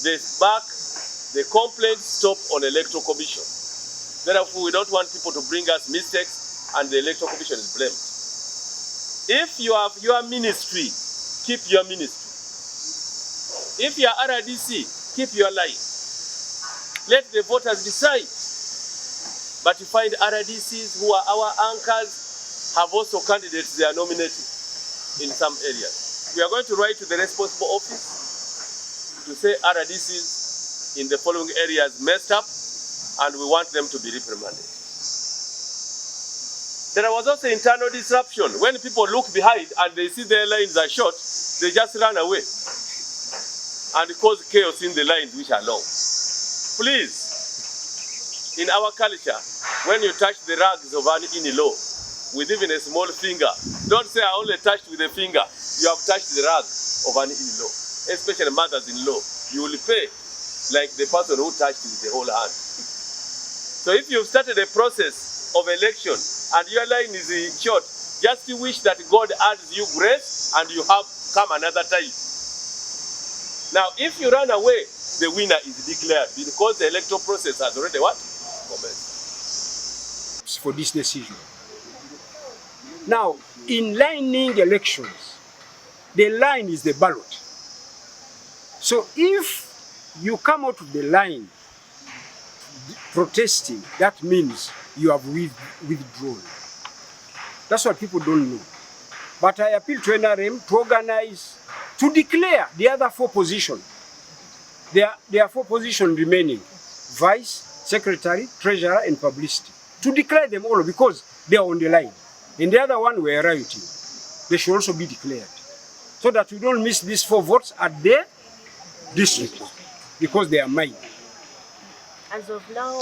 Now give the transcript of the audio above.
the complaints stop on electoral commission. Therefore, we don't want people to bring us mistakes and the electoral commission is blamed. If you have your ministry, keep your ministry. If you are RDC, keep your line. Let the voters decide. But you find RDCs who are our anchors have also candidates they are nominating in some areas. We are going to write to the responsible office to say RDCs in the following areas messed up and we want them to be reprimanded. There was also internal disruption. When people look behind and they see their lines are short, they just run away and cause chaos in the lines which are long. Please, in our culture, when you touch the rags of an in-law with even a small finger, don't say I only touched with a finger. You have touched the rag of an in-law, especially mothers-in-law. You will pay like the person who touched with the whole hand. So if you've started a process of election and your line is short, just wish that God adds you grace and you have come another time. Now, if you run away, the winner is declared because the electoral process has already what? Commenced. For this decision. Now, in lining elections, the line is the ballot. So if you come out of the line protesting, that means you have withdrawn. That's what people don't know. But I appeal to NRM to organize, to declare the other four positions. There are four positions remaining: vice, secretary, treasurer, and publicity. To declare them all because they are on the line. And the other one we are rioting. They should also be declared. So that we don't miss these 4 votes at their district because they are mine. As of now,